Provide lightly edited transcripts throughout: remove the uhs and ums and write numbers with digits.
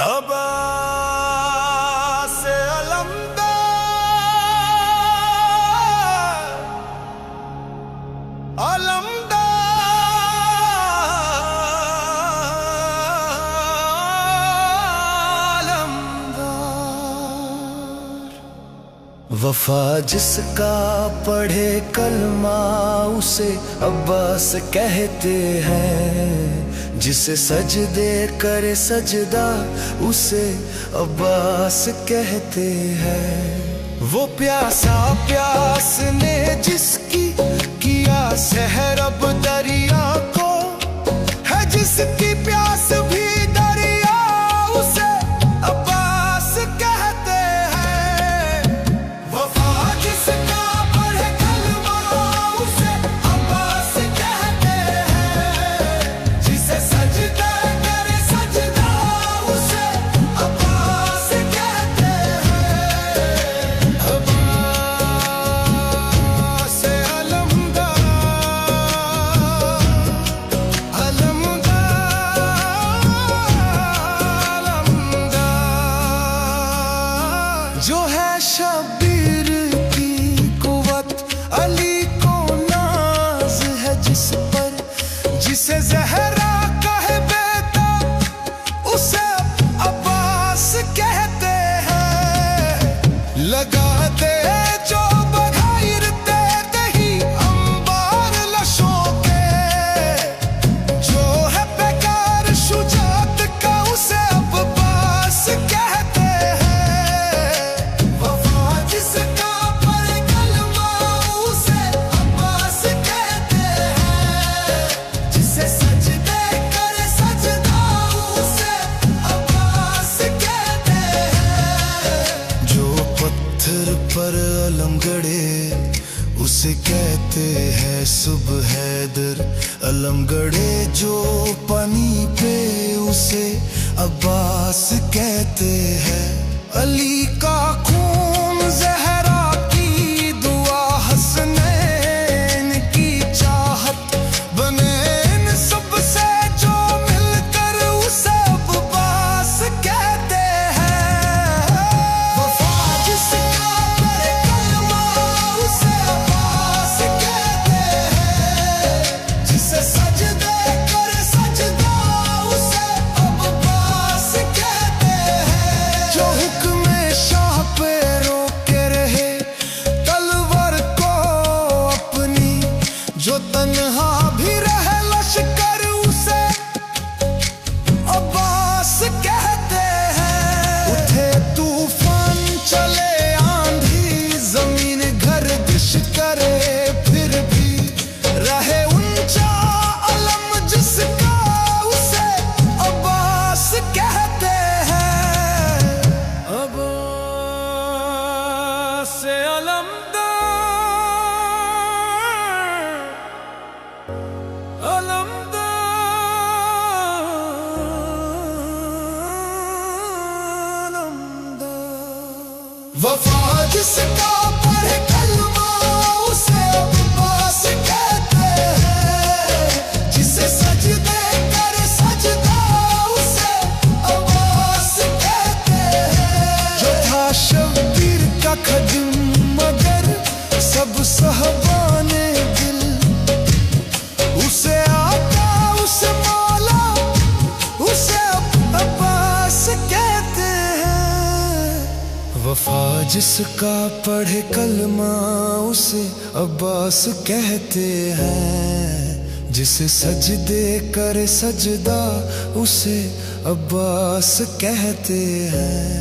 अब्बास अलमदार वफा जिसका पढ़े कलमा उसे अब्बास कहते हैं, जिसे सजदे करे सजदा उसे अब्बास कहते हैं। वो प्यासा प्यास ने जिसकी किया सहर अब दरिया को, है जिसकी प्यास भी दरिया उसे अब्बास कहते हैं। वफा जिसका पढ़े कलमा उसे अब्बास कहते हैं, जिसे सजदा करे सजदा उसे अब्बास कहते हैं। अब्बास अलमदार जो है शबीर की कुवत, अली को नाज है जिस पर, जिसे ज़हरा कहे बेटा उसे अब्बास कहते हैं। लगा दे जो बग़ैर तेरे ही अंबार लशों के, जो है बेकार शुजात का उसे अब्बास कहते हैं। वफा जिसका पढ़े कलमा उसे अब्बास कहते हैं, जिसे सजदे करे सजदा उसे अब्बास कहते हैं। जो पत्थर पर अलम गड़े उसे कहते हैं सुबह हैदर, अलम गड़े जो पानी पे उसे अब्बास कहते हैं। अली का खून ज़हरा की दुआ हसनैन की चाहत, बने इन सबसे जो मिलकर उसे अब्बास कहते हैं। वफा जिसका पढ़े कलमा उसे अब्बास कहते हैं, जिसे सजदे करे सजदा उसे अब्बास कहते हैं। जो हुक्म शाह पे रोके रहे तलवार को अपनी, जो तन्हा भी रहे लश्कर उसे अब्बास कहते हैं। उठे तूफान चले आंधी जमीन गर्दिश करे फिर भी रहे ऊंचा अलम जिसका उसे अब्बास कहते हैं। अब्बास अलमदार वफा जिसका पढ़े कलमा उसे अब्बास कहते हैं, जिसे सजदे करे सजदा उसे अब्बास कहते हैं। जो था शबीर का खदिम मगर सब साहबाने दिल, उसे आका उसे मौला उसे अब्बास कहते हैं। वफा जिसका पढ़े कलमा उसे अब्बास कहते हैं, जिसे सजदे करे सजदा उसे अब्बास कहते हैं।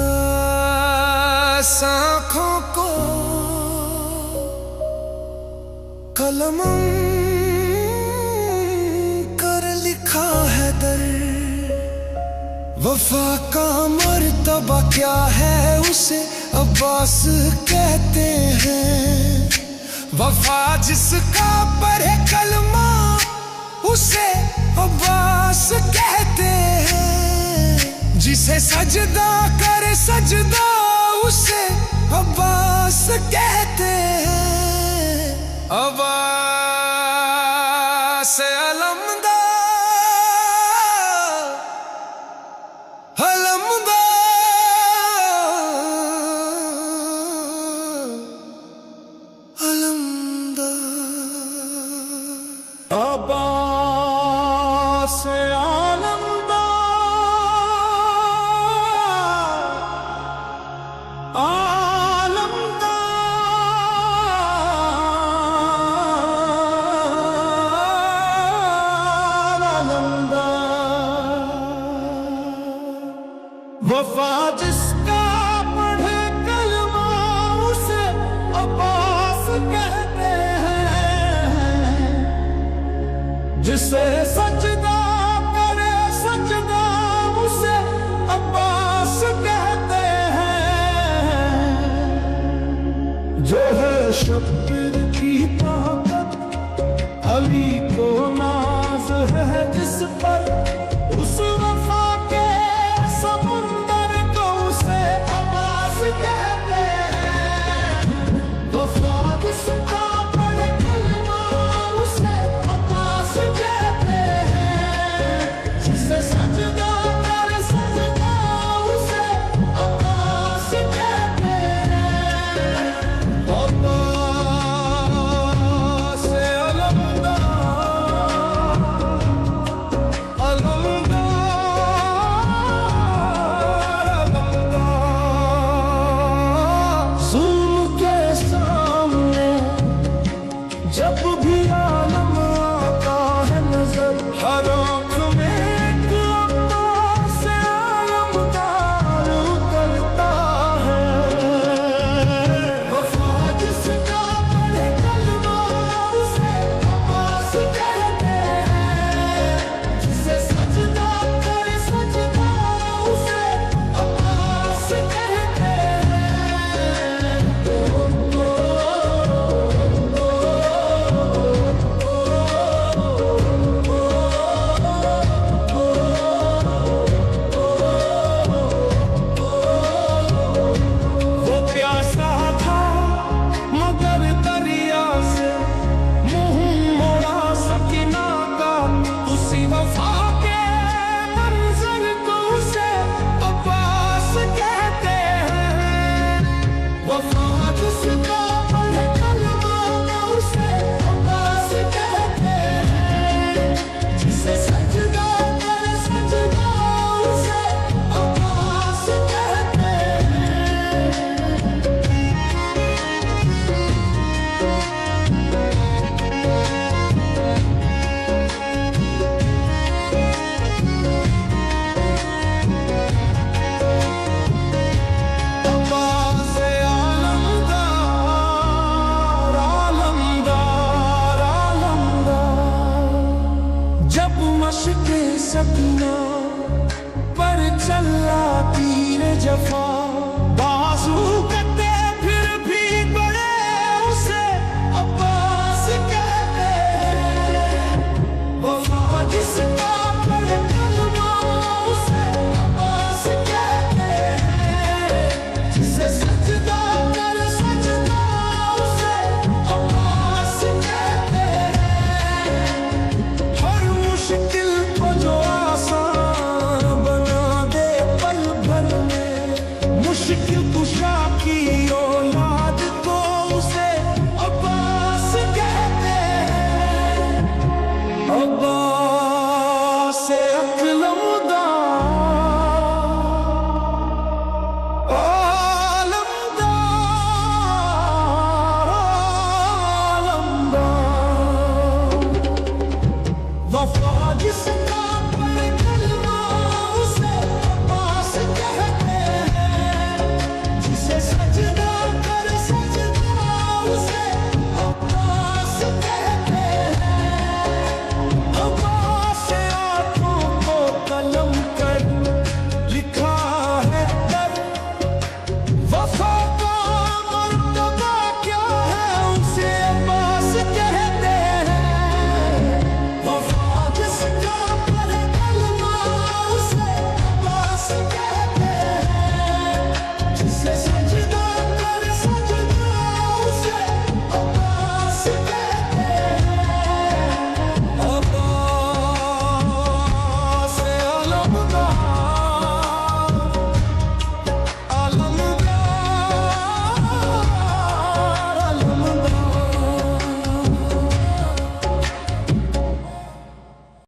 अब्बास आँखों को कलम कर लिखा है दर, वफा का मर्तबा क्या है उसे अब्बास कहते हैं। वफा जिसका पढ़े कलमा उसे अब्बास कहते हैं, जिसे सजदा करे सजदा उसे अब्बास कहते हैं। अब्बास अलमदार वफा जिसका पढ़े कलमा उसे अब्बास कहते हैं, जिसे